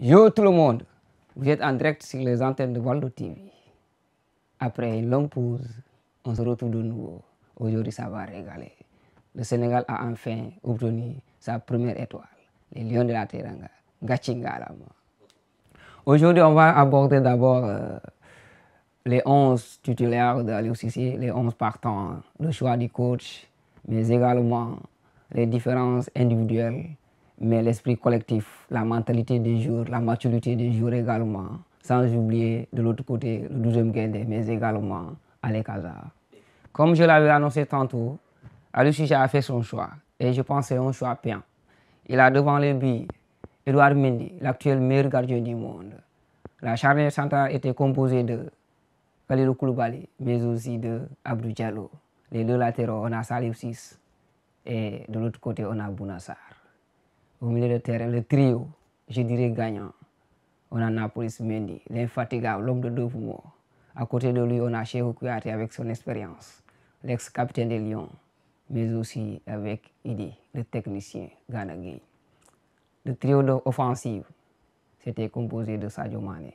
Yo tout le monde, vous êtes en direct sur les antennes de Waldo TV. Après une longue pause, on se retrouve de nouveau. Aujourd'hui, ça va régaler. Le Sénégal a enfin obtenu sa première étoile, les Lions de la Teranga, Gatchingalama. Aujourd'hui, on va aborder d'abord les 11 titulaires de Aliou Cissé, les 11 partants, le choix du coach, mais également les différences individuelles, mais l'esprit collectif, la mentalité des joueurs, la maturité des joueurs également, sans oublier de l'autre côté le 12e Guendé, mais également Alé Kazar. Comme je l'avais annoncé tantôt, Aliou Cissé a fait son choix et je pense que c'est un choix payant. Il a devant les buts Edouard Mendy, l'actuel meilleur gardien du monde. La charnière centrale était composée de Kalidou Koulibaly, mais aussi de Abdou Diallo. Les deux latéraux, on a Salif Ciss et de l'autre côté, on a Bouna Sarr. Au milieu de terrain, le trio, je dirais gagnant. On a Nampalys Mendy, l'infatigable, l'homme de deux poumons. À côté de lui, on a Cheikhou Kouyaté avec son expérience, l'ex-capitaine des Lions, mais aussi avec Idi, le technicien Gana Gueye. Le trio offensif, c'était composé de Sadio Mané.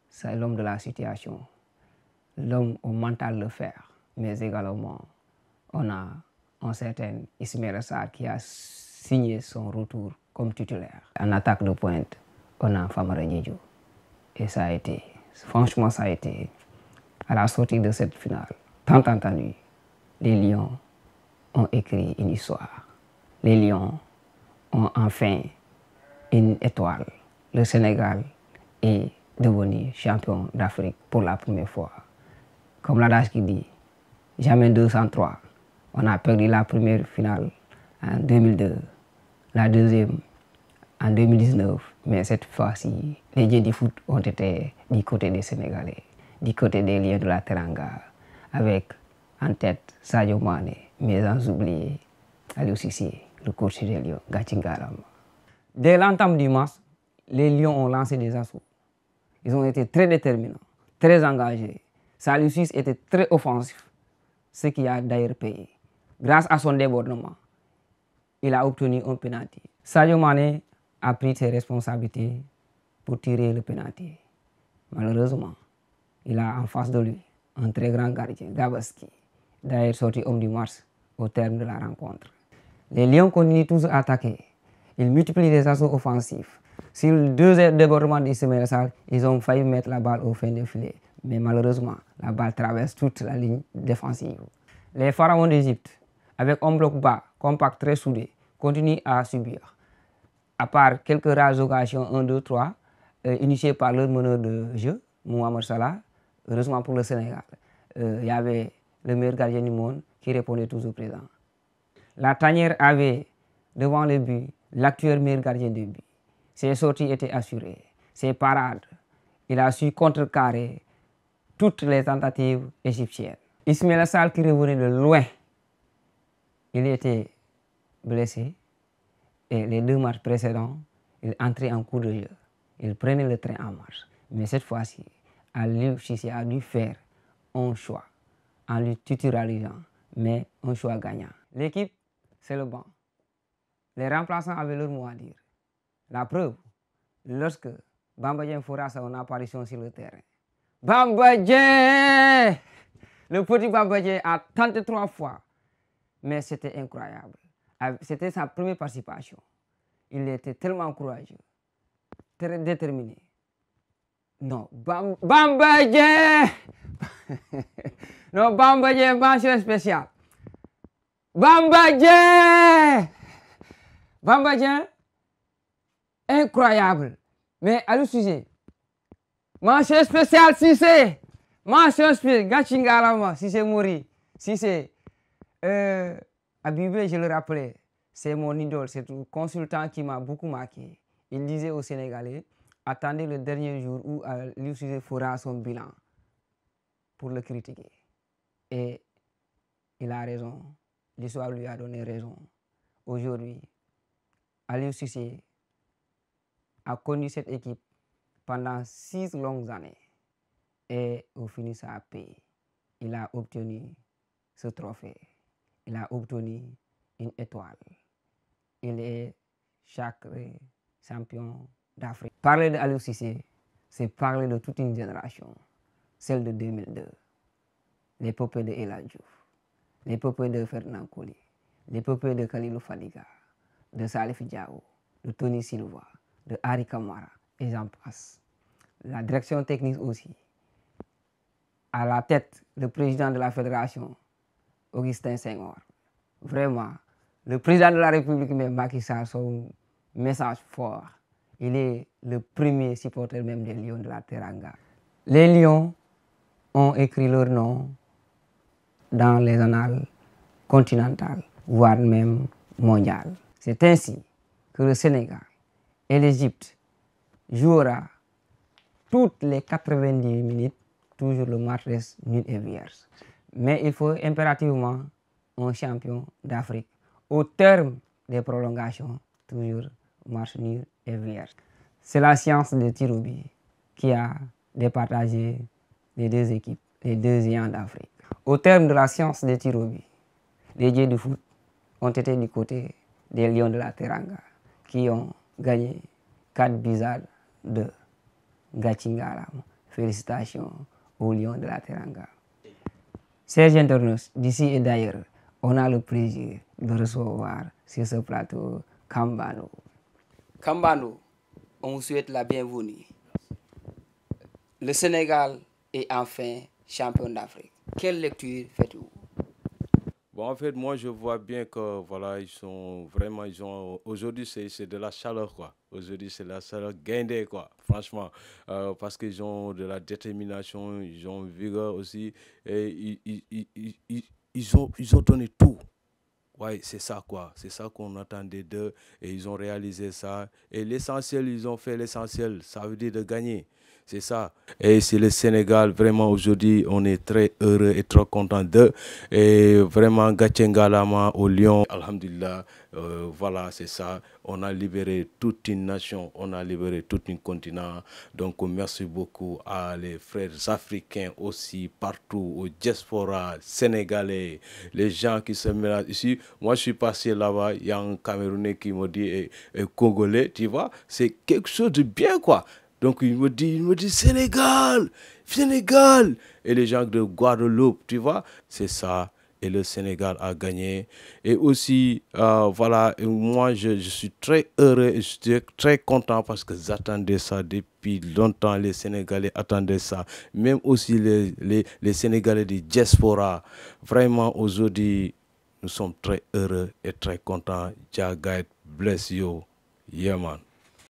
C'est l'homme de la situation, l'homme au mental de fer, mais également on a un certain Ismaïla Sarr qui a signé son retour comme titulaire. En attaque de pointe, on a Famara Diédhiou. Et ça a été, franchement ça a été, à la sortie de cette finale, tant entendu, les Lions ont écrit une histoire. Les Lions ont enfin une étoile. Le Sénégal est devenu champion d'Afrique pour la première fois. Comme l'adage qui dit, jamais 203. On a perdu la première finale en 2002, la deuxième en 2019, mais cette fois-ci, les dieux du foot ont été du côté des Sénégalais, du côté des Lions de la Teranga, avec en tête Sadio Mané, mais sans oublier Aliou Cissé, le coach des Lions, Gatchingalama. Dès l'entame du match, les Lions ont lancé des assauts. Ils ont été très déterminants, très engagés. Aliou Cissé était très offensif, ce qui a d'ailleurs payé. Grâce à son débordement, il a obtenu un penalty. Sadio Mané a pris ses responsabilités pour tirer le penalty. Malheureusement, il a en face de lui un très grand gardien, Gabaski, d'ailleurs sorti homme du match au terme de la rencontre. Les Lions continuent toujours à attaquer. Ils multiplient les assauts offensifs. Sur le deuxième débordement d'Ismaïla Sarr, ils ont failli mettre la balle au fin de filet. Mais malheureusement, la balle traverse toute la ligne défensive. Les pharaons d'Égypte, avec un bloc bas, compact, très soudé, continuent à subir. À part quelques rares occasions, 1, 2, 3, initiées par leur meneur de jeu, Mohamed Salah, heureusement pour le Sénégal, il y avait le meilleur gardien du monde qui répondait toujours présent. La tanière avait devant le but l'actuel meilleur gardien de but. Ses sorties étaient assurées, ses parades. Il a su contrecarrer toutes les tentatives égyptiennes. Ismaïla Sarr qui revenait de loin, il était blessé et les deux matchs précédents, il entrait en cours de jeu. Il prenait le train en marche. Mais cette fois-ci, Aliou Cissé a dû faire un choix en lui titularisant, mais un choix gagnant. L'équipe, c'est le banc. Les remplaçants avaient leur mot à dire. La preuve, lorsque Bamba Dieng fera son apparition sur le terrain. Bamba Dieng! Le petit Bamba Dieng a tenté 3 fois, mais c'était incroyable. C'était sa première participation. Il était tellement courageux, très déterminé. Non, Bamba Dieng! Non, Bamba Dieng, mention spéciale. Bamba Dieng! Bamba Dieng, incroyable. Mais Aliou Cissé, mention spéciale Cissé. Mention spéciale, Gatchingalama, Cissé Mori. Cissé, Abibé, je le rappelais, c'est mon idole, c'est un consultant qui m'a beaucoup marqué. Il disait aux Sénégalais, attendez le dernier jour où Aliou Cissé fera son bilan pour le critiquer. Et il a raison, l'histoire lui a donné raison. Aujourd'hui, Aliou Cissé a connu cette équipe pendant 6 longues années. Et au final, ça a payé. Il a obtenu ce trophée. Il a obtenu une étoile. Il est chaque champion d'Afrique. Parler de Aliou Cissé, c'est parler de toute une génération, celle de 2002, l'épopée de El Hadji Diouf, l'épopée de Ferdinand Coly, l'épopée de Kalilou Fadiga, de Salif Diao, de Tony Silva, de Harry Camara, et j'en passe. La direction technique aussi. À la tête, le président de la fédération, Augustin Senghor. Vraiment, le président de la République, même Macky Sall, son message fort. Il est le premier supporter même des Lions de la Teranga. Les Lions ont écrit leur nom dans les annales continentales, voire même mondiales. C'est ainsi que le Sénégal et l'Égypte jouera toutes les 90 minutes, toujours le match reste nul et vierge. Mais il faut impérativement un champion d'Afrique. Au terme des prolongations, toujours match nul et vierge. C'est la science de Tirobi qui a départagé les deux équipes, les deux géants d'Afrique. Au terme de la science de Tirobi, les dieux du foot ont été du côté des Lions de la Teranga qui ont gagné 4 buts à 2. Gatchingalam. Félicitations aux Lions de la Teranga. Chers internautes, d'ici et d'ailleurs, on a le plaisir de recevoir sur ce plateau Kambano. Kambano, on vous souhaite la bienvenue. Le Sénégal est enfin champion d'Afrique. Quelle lecture faites-vous? Bon, en fait, moi, je vois bien que, voilà, aujourd'hui, c'est de la chaleur, quoi. Aujourd'hui, c'est la chaleur guindée, quoi, franchement. Parce qu'ils ont de la détermination, ils ont vigueur aussi, et ils ont donné tout. Ouais, c'est ça, quoi. C'est ça qu'on attendait d'eux, et ils ont réalisé ça. Et l'essentiel, ils ont fait l'essentiel. Ça veut dire de gagner. C'est ça. Et c'est le Sénégal, vraiment, aujourd'hui, on est très heureux et très content d'eux. Et vraiment, Gatchengalama au Lyon, Alhamdulillah, voilà, c'est ça. On a libéré toute une nation, on a libéré tout un continent. Donc, merci beaucoup à les frères africains aussi, partout, au diaspora sénégalais, les gens qui se mélangent ici. Moi, je suis passé là-bas, il y a un Camerounais qui me dit, Congolais, tu vois, c'est quelque chose de bien, quoi. Donc il me dit Sénégal, Sénégal. Et les gens de Guadeloupe, tu vois, c'est ça. Et le Sénégal a gagné. Et aussi, voilà, et moi je suis très heureux et je suis très content parce que j'attendais ça depuis longtemps. Les Sénégalais attendaient ça. Même aussi les Sénégalais du diaspora. Vraiment, aujourd'hui, nous sommes très heureux et très contents. Jah God bless you. Yeah, man.